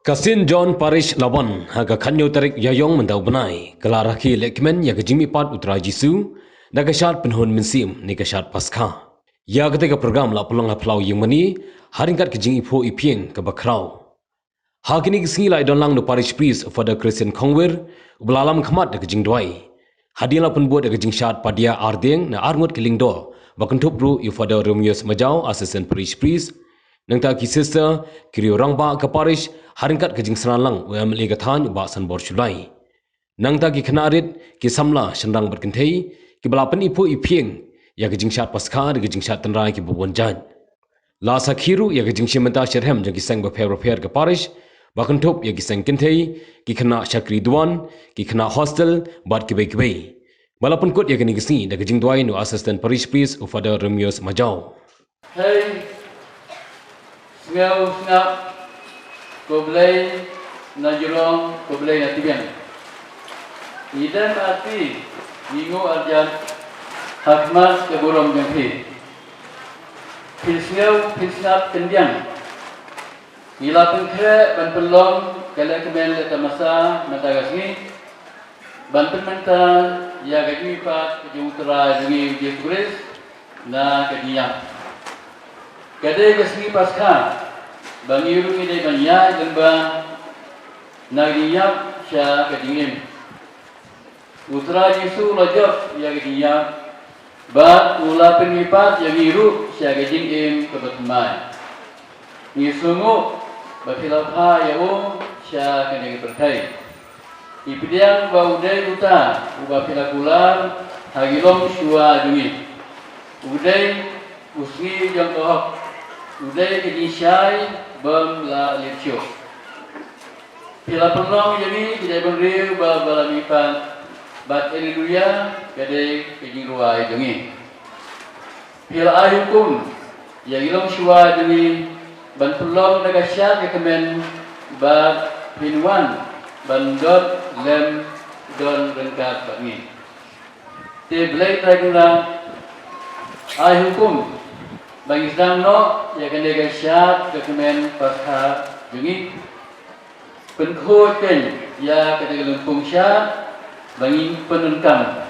Kasin John Parish Laban haga kanyo tarik yayong mendau benai kelaraki lekmen ya kejimi pat utra Jisu na Shad penhon mensim ni Shad Paskha. Ya ketika program la pulang haplau yang mani haringkat kejing ipo ipieng ke bakrau. Hakini kesingi lai don lang no Parish Priest pada Christian Kongwer ublalam khamat de kejing doai. Hadian la penbuat de kejing Shad padia ardeng na arngot keling do bakentup ru yu pada Romeos Majau Assistant Parish Priest nang ta ki sister kiri orang ba ke parish haringkat kejing senalang wam liga than ba san bor chulai nang ta ki khanarit ki samla shandang berkenthei ki balapan ipu ipieng ya kejing Shad Paskha de kejing Shad tanrai ki bubon jan la sakhiru ya kejing shimenta sherhem jang ki sang ba fer ke parish bakentup ya ki sang kenthei ki khana shakri duan ki khana hostel bat ki bei balapun kot ya kini gisi de kejing duai no assistant parish priest ufada Romeos Majau. Hey, Smell snap, koblay, najurong, koblay na tibian. Idan ati, ingo arjan, hakmas keburong janghi. Pilsngaw, pilsnap kendiang. Ila pengkre, ban pelong, kala kemen leta masa, matagasni. Ban penmental, ya gaji pas, kejung terai, jungi ujian turis, na kejiyang. Kadai kesini Paskha, bangi rumah ini banyak lembah nagiyap sya kedingin. Utra Yesus lajak ya kedingin, bat ula pengipat yang iru sya kedingin kebetumai. Yesungu bakilapha ya sya kedingin berkai. Ipidiang baudai uta ubapilakular hagilom shua dungi. Udai usni jang tohak. Udai kedisai bam la leccio. Pila penong jadi tidak beriu balamipan bat haleluya kadai kejing ruai dengi. Pila ayukun yang ilong shua dengi ban penong daga Shad kemen bat pinwan ban dot lem don rengkat bangi. Te blai tragula ayukun bagi sedang no, ya kan dia Shad kemen Paskha jungi penkhot kan ya ketika lempung Shad bagi penunkam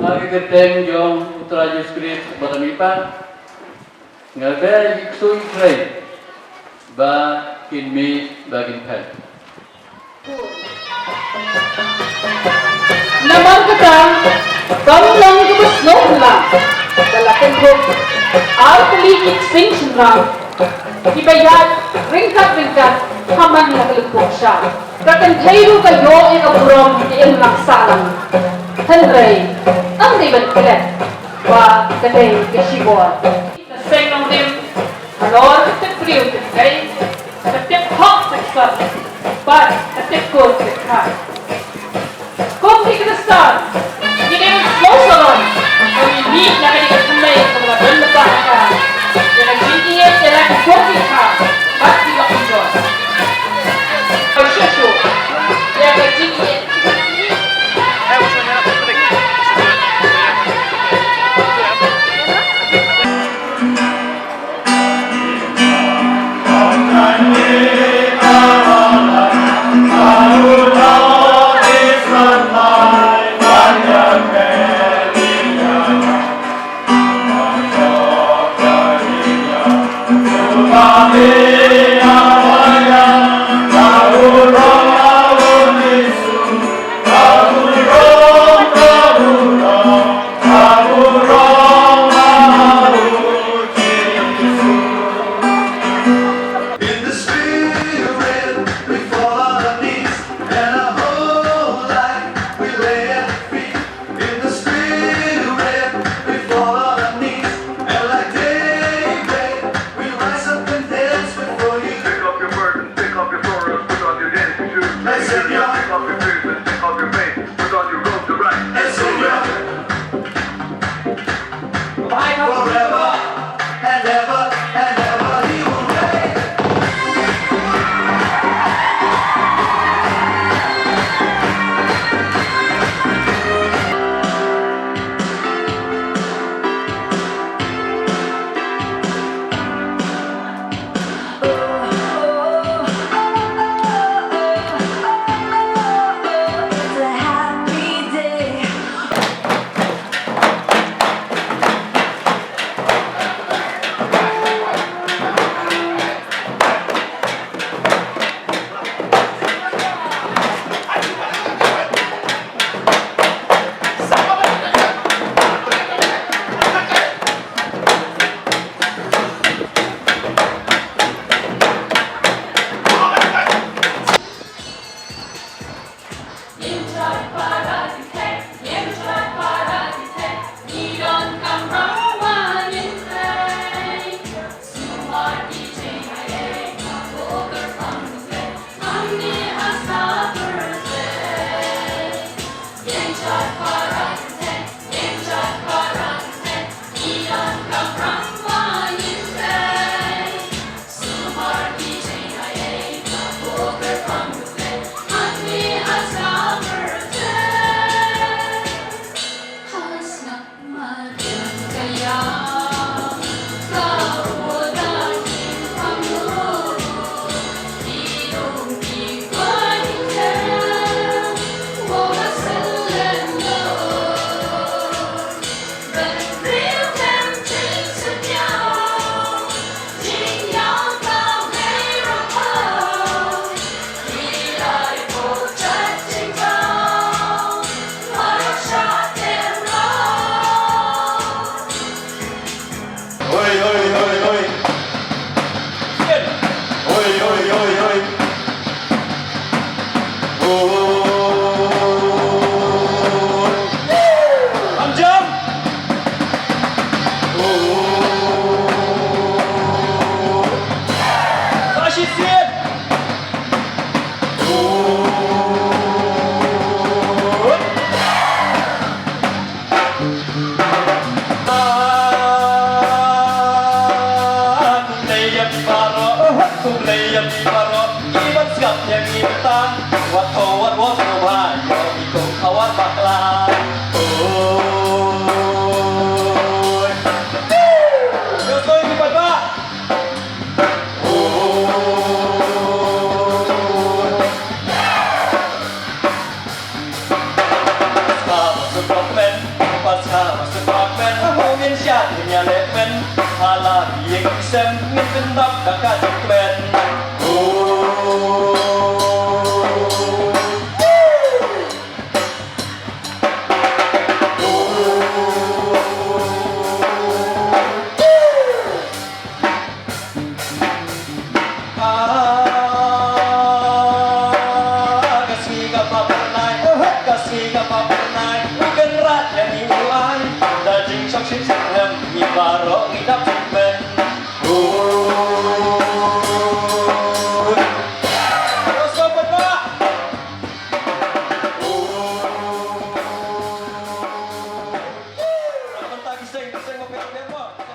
lagi keteng jong putra Yesus Kristus badamipan ngabai iksui krai ba kinmi bagin kan Naman kita banglang kebesok lang Dalakan grup Alkali extinction lang Ibayat ringkat Haman na kalipok siya Kakantayro kayo ikaburom Iyan laksalang Henry Ang diban kilet Wa katay kasibor Naseng ng dim Alor katik priyo katikay Katik hok siksa Bat katik ko sikha Kung di kinastan Hindi mo slow salon Hindi na kanina kamay Kung mga banda ka Yan ang biniyan Yan ang kopi ka At sila kong Diyos Pagsyasyo Yan ang biniyan Kulay yang ibarot Iban siap yang ibatan Wat kawat wat nubay Ikong kawat bakla Oy Yo soy mi papá Paskha masuk pamen Ngomongin Shad punya lepen Hala yang isem Ngintendap kakak jeklen Kasih kapal pernah Kasih kapal pernah Bukan rat yang iuai Daging syok syik syik hem Ngibarok ngidap jemben Terus sobat pak Bentar gising ngopek-ngopek pak